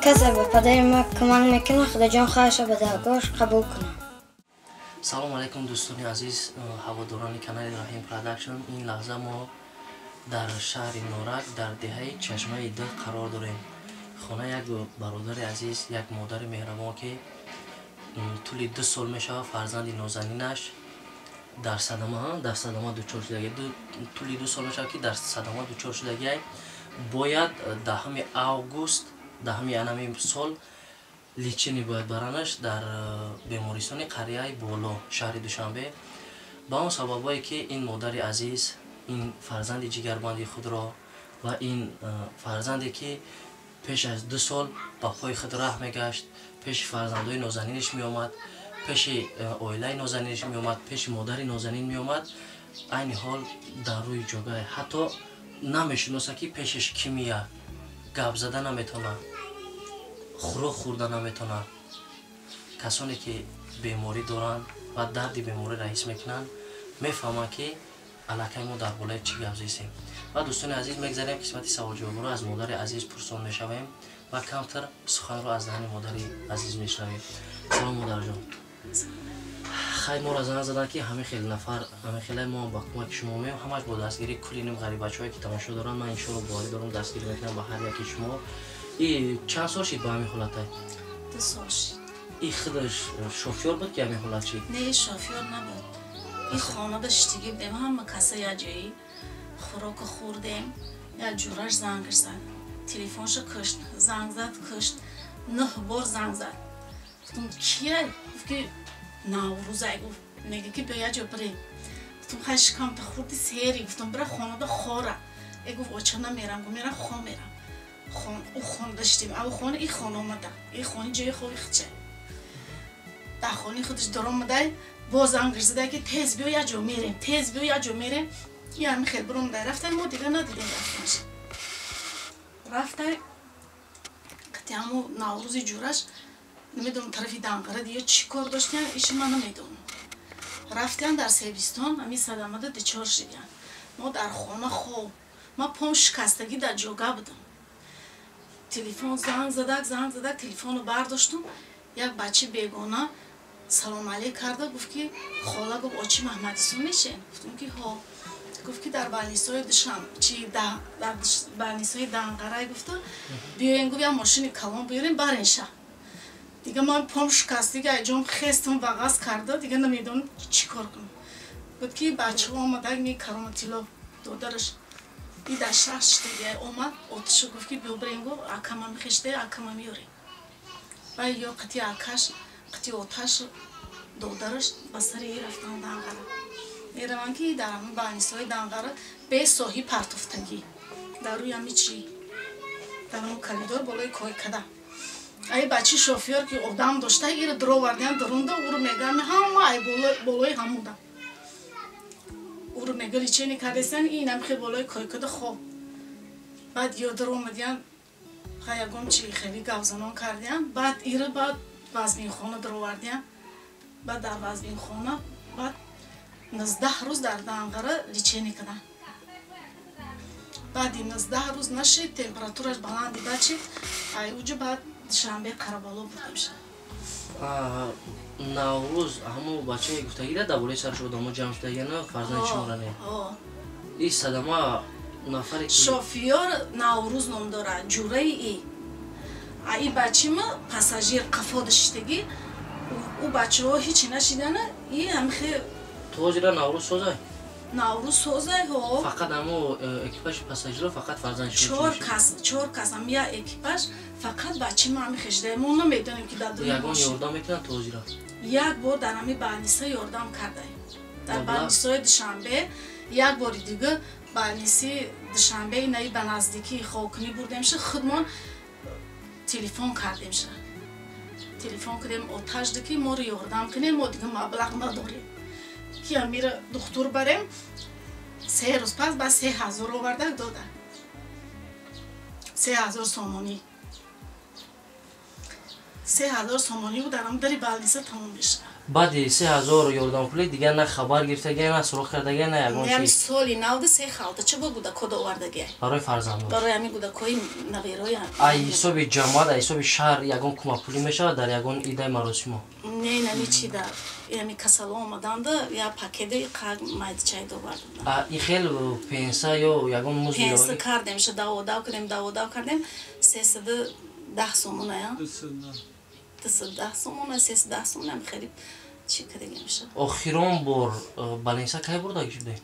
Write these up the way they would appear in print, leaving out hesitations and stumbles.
کسی به پدر ما کمک میکنه خدا جان خواهش به درگاهش قبول کنه. سلام علیکم دوستان عزیز هواداران کانال رحیم پروداکشن. این لحظه ما در شهر نورک در دهه چشمه ده قرار داریم. خانه یک برادر عزیز، یک مادر مهربان که طول 2 سال میشه فرزند نازنینش در صدمه دچار شده. طول 2 سال میشه که در صدمه دچار شده. باید 10 آگوست 10 سال لیچینی باید برانش در بیمارستان قریه بالا شهر دوشنبه. با اون سببایی که این مادر عزیز این فرزند جگربندی خود را و این فرزندی که پیش از 2 سال با پای خود راه میگشت، پیش فرزندای نازنینش می آمد، پیش اویلای نازنینش می آمد، پیش مادر نازنین می آمد، این حال در روی جگه حتی نمیشناسه که پیشش کی میاد، گپ زده نمیتونه، خوراک خورده نمیتونه. کسانی که بیماری دارن و درد بیماری را حس میکنن میفهمن که علاقه ما در بالای چی گپ زدیم. و دوستان عزیز میگذاریم قسمت سوال جواب رو از مادر عزیز پرسان میشویم و کمتر سخن رو از دهن مادر عزیز میشنویم. سلام مادر جان. خیلی ما را زنگ زدن که همه خیلی نفر همه خیلی ما با کمک شما میام، همش با دستگیری کلینیم غریب بچه‌ای که تماشا دارن. من ان شاء الله باید دارم دستگیری میکنم با هر یکی شما. این چند سال شد با همین حالته؟ 2 سال شد. این خودش شوفیور بود که همین حالت شد؟ نه شوفیور نبود. این خانه داشتگی بودیم، همه کسی یه جایی خوراک خوردیم، یه جورش زنگ زد، تلفنش کشت، زنگ زد کشت، 9 بار زنگ زد. گفتم کیه؟ گفت که نوروزه. گفت میگه که بیا جا بریم. گفتم خیلی شکم تا خوردی سهری. گفتم برای خانه دا خوره. گفت اوچه نمیرم. گفت میرم خانه میرم. او خانه داشتیم، او خانه این خانه آمده، این خانه جای خوبی خچه در خانه خودش در آمده. باز انگرز زده که تیز بیا یه جا میریم، تیز بیا یه جا میریم. یه همین خیلی برام ده رفتن، ما دیگه ندیدیم رفتنش. رفتن کتی همو نوروزی جورش نمیدونم طرفی دنقره دیگه چی کار داشتن ایش من نمیدونم. رفتن در سیبیستان همین صدمه ده دچار شدن. ما در خانه خوب، ما پام شکستگی در جوگه بودم. تلفن زنگ زده تلفن رو برداشتم. یک بچه بیگانه سلام علیک کرده. گفت که خاله گفت آچی محمدیسون میشه؟ گفتم که ها. گفت که در بلنیسای در بلنیسای دنقره گفته بیاین. گفت یه ماشین کلان بیاریم برین شهر. دیگه من پام شکستگی اجام خستم وغاز کرده، دیگه نمیدونم چی کار کنم. گفت که بچه ها آمده می کرامتیلا دادرش ای در شهرش دیگه اومد آتشو. گفت که بیا برین. گفت اکمه میخشته اکمه میاریم. و یا قطی اکش قطی آتش دادرش بسری رفتن دنقره. میرون که در همین بلنیسای دنقره به ساحی پرتفتگی در روی همی چی در همون کلیدار بالای کوی کده. ای بچه شوفیور که آدم داشته ایر درو وردن درونده او رو میگن همه ای بالای هموده. او رو میگه لیچینی کردستن این هم خیلی بالای کوی کده خوب. بعد یادر اومدین خیلی چی خیلی گوزنان کردیم. بعد ایره بعد وزمین خانه درو وردیم. بعد در وزمین خانه بعد 19 روز در دنقره لیچینی کردن. بعد 19 روز نشید تمپراتورش بلندی بچید. ای اوجه بعد شنبه قربالو بودیم شد. نوروز همو بچه گفتگی ده دوله سرش آدم ها جمع شده یا نه فرزند شما را نه؟ این صدمه نفری که شوفیور نوروز نام داره جوره ای بچه ما پساژیر قفا داشتگی او بچه ها هیچی نشیدنه. این هم خیلی توجه را نوروز سوزه؟ نوروز سوزه ها. فقط همو اکیپاژ پساژیر فقط فرزند شما 4 کس هم یا اکیپاژ فقط بچه ما همی خشده. ما نمیدونیم که در دنیا یگان یاردم میکنن توجه را؟ یک بار در همی بلنیسه یاردم کرده. در بلنیسه دوشنبه یک باری دیگه بلنیسه دوشنبه نایی به نزدیکی خاکنی بردیم شد. خودمان تلفن کردیم شد. تلفن کردیم آتش دکی ما رو یاردم کنیم. ما دیگه مبلغ نداریم که میره دکتر بریم. 3 روز پس با 3000 آورده داده. 3000 سومانی. 3000 سومانی بود درام داری بالنیسه تموم بشه. بعد 3000 یاردان پولی دیگه نه خبر گرفتگی نه سراغ کردگی نه یگان یعنی چیز سالی نود سه خالده چه بود کد آوردگی برای فرزند برای همین بود کوی نویروی ای حساب جماعت ای حساب شهر یگان کمک پولی میشه در یگان ایده مراسم نه چی در یعنی کسالو آمدند یا پاکتی قاگ ماید چای دوباره این خیلی پنسه یا یگان موز پنسه کردیم شد داو کردیم 310 سومونه یا 310 سومونه 310 سومونه خیلی چی کردیم میشه آخران بار بالنیسه کی برده گیشده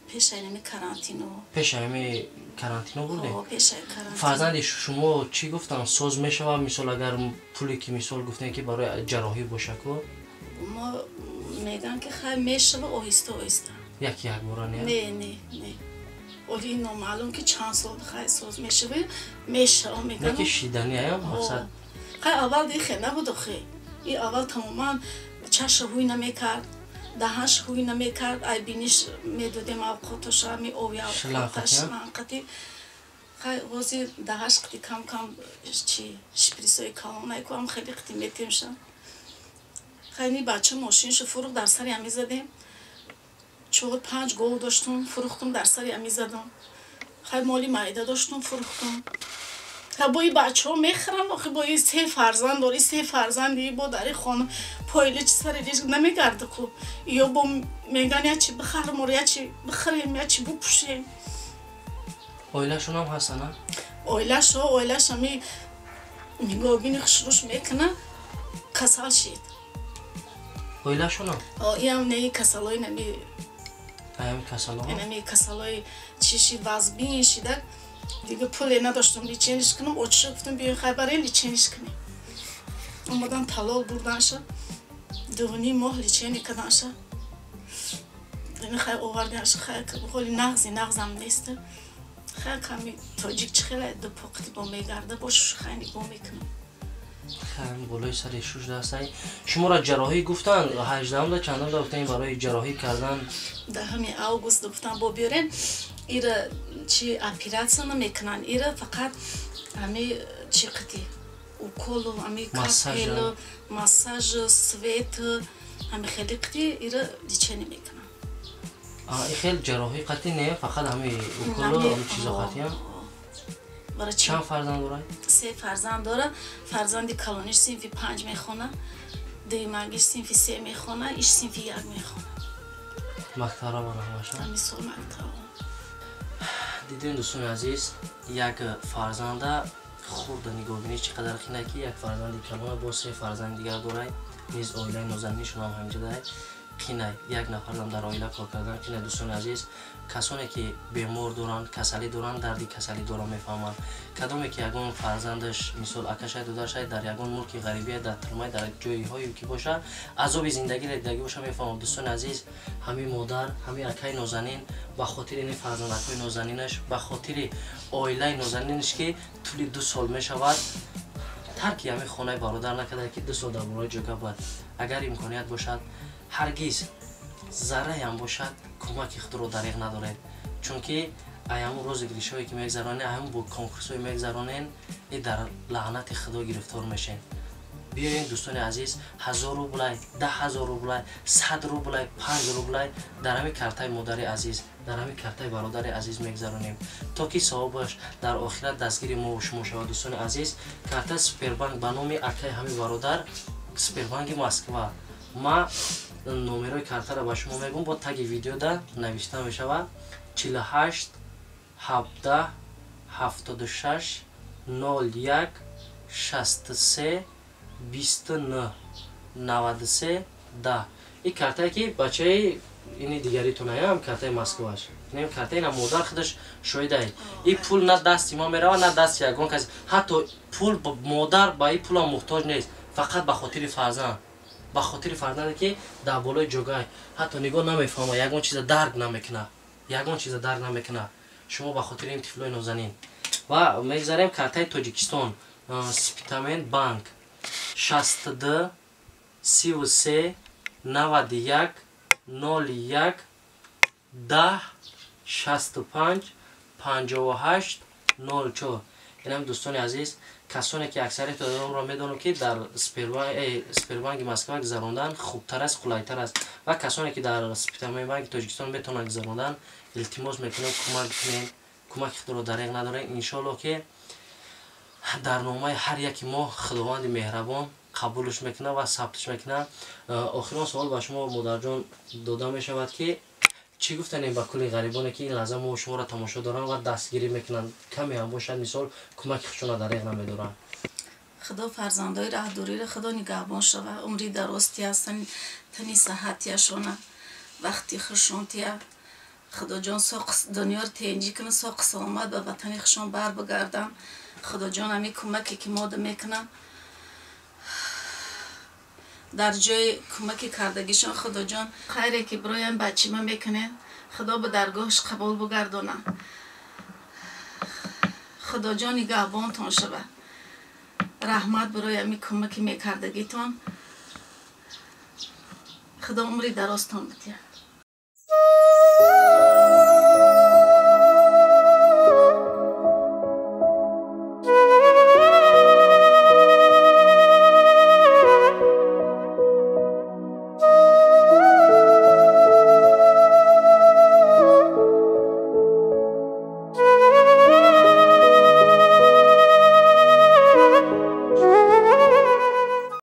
پیش اینمی کرانتینو پیش همه کرانتینو بوده پیش کرانتینو فرزند شما چی گفتن ساز میشه و مثال اگر پولی که مثال گفتن که برای جراحی باشه کو ما میگن که خیلی میشه و آهسته یک بار نه اولی نامعلوم که چند سال خیلی ساز میشه میگن که شیدنی ها مقصد خیلی اول دیگه نبود این اول تماما چش هوی نمیکرد دهنش هوی نمیکرد ای بینیش میدودیم اوقاتش می اوی اوقاتش شلنقتی خیلی وزی دهنش قتی کم چی شپریسوی کلام نکنم خیلی قتی میتیمشم خیلی بچه ماشینش فروخت در سری همی زدیم 4-5 گل داشتم فروختم در سری همی زدم خیلی مالی معده داشتم فروختم با این بچه ها میخرم آخه با این 3 فرزند داری 3 فرزندی با در خانه پایله چی سر ریش نمیگرده که یا با میگن یا چی بخرم یا چی بخریم یا چی بپوشیم اویلشون هم هستن ها؟ اویلش همی میگابین خشروش میکنه کسال شید اویلشون هم؟ این هم نه کسالای نمی هم کسال ها؟ نمی کسالای چی شید وزبین شیده دیگه پولی نداشتم لیچینش کنم اوچه گفتم بیاین خبری لیچینش کنیم اومدن طلال بردن شد 2.5 ماه لیچینی کردن شد دیگه خیلی آوردن شد خیلی که بخولی نغزم نیسته خیلی کمی تاجیک چه خیلی دو پاکتی با میگرده باش خیلی با میکنم خیلی بالای سر 16 شما را جراحی گفتن 18 چندم دا گفتن برای جراحی کردن در همین اوگوست گفتن با بیارین ایره چی اپیراسیون نمیکنن ایره فقط همی چی قطی اوکولو همی کاپیلو مساج سویت همی خیلی قطی ایره دیچه نمیکنن این خیلی جراحی قطعی نه فقط همی اوکولو همی چیزا قطعی هم چند فرزند داره؟ 3 فرزند داره فرزندی کلونیش سینفی 5 میخونه دیمگیش سینفی 3 میخونه ایش سینفی 1 میخونه مکترا باره همشون؟ همی سال مکترا دیدین دوستان عزیز یک فرزنده خورده نگاه بینید چقدر خینه که یک فرزندی کلونه با 3 فرزند دیگر داره نیز آیله نازنینشون هم همینجا داره خینه یک نفر هم در آیله کار کردن خینه دوستان عزیز کسانی که بیمار دارن کسلی دارن دردی کسلی دارن میفهمن کدومی که یگان فرزندش مثال اکشای دادرشای در یگان ملک غریبی در ترمای در جایی هایی که باشه عذاب زندگی را دیدگی باشه میفهمن دوستان عزیز همین مادر همین اکای نازنین به خاطر این فرزندکای نازنینش به خاطر آیله نازنینش که طول 2 سال میشود ترکی همین خانه برادر نکرده که 2 سال در برای جگه بود اگر امکانیت باشد هرگز ذره هم باشد کمک خود رو دریغ ندارد چون که ایام روز گریشایی که میگذرانه ایام با کنکورسای میگذرانن در لعنت خدا گرفتار میشن بیاین دوستان عزیز 1000 روبل 10000 روبل 100 روبل 5 روبل در همین کارتای مادر عزیز در همین کارتای برادر عزیز میگذرانیم تا که صاحبش در آخرت دستگیر ما و شما شود دوستان عزیز کارت سپربانک به نام اکای همین برادر سپربانک مسکو ما نمره کارت را به شما میگم با تگ ویدیو دا نوشته می شود 48 17 76 01 63 29 93 10 این کارت که بچه اینی دیگری تونه هم کارت مسکو است این کارت اینا مادر خودش شویده این پول نه دست ما میره نه دست یگان کسی حتی پول مادر با این پول محتاج نیست فقط به خاطر فرزند به خاطر فرزندی که در بالای جگای حتی نگاه نمیفهمه یگان چیز درک نمیکنه شما به خاطر این طفلای نازنین و میگذاریم کارتای تاجیکستان سپیتامن بانک 62 33 91 01 10 65 58 04 اینم دوستان عزیز کسانی که اکثریت آدم را میدونن که در سپربانک مسکو گذراندن خوبتر است قلایتر است و کسانی که در سپیتامای بانک تاجیکستان میتونن گذراندن التماس میکنم کمک کنین کمک خود دریغ نداره ان شاء که در نامه هر یکی ما خداوند مهربان قبولش میکنه و ثبتش میکنه. آخرین سوال به شما مادر جان داده میشود که چی گفتن با کل غریبانی که این لحظه ما شما را تماشا دارن و دستگیری میکنن کمی هم باشد مثال کمک خودشون دریغ نمیدارن؟ خدا فرزندای راهداری را خدا نگهبان شوه عمری درستی هستن تنی صحتیشونه وقتی خشونتیه خدا جان ساق دنیا رو تنجی کنه ساق سلامت به وطن خشون بر بگردن خدا جان همی کمکی که ماده میکنن در جای کمکی کردگیشان خدا جان خیری که برای این بچه ما میکنه خدا به درگاهش قبول بگردونه خدا جان نگهبانتون شوه رحمت برای همی کمکی میکردگیتون خدا عمری درازتون بده.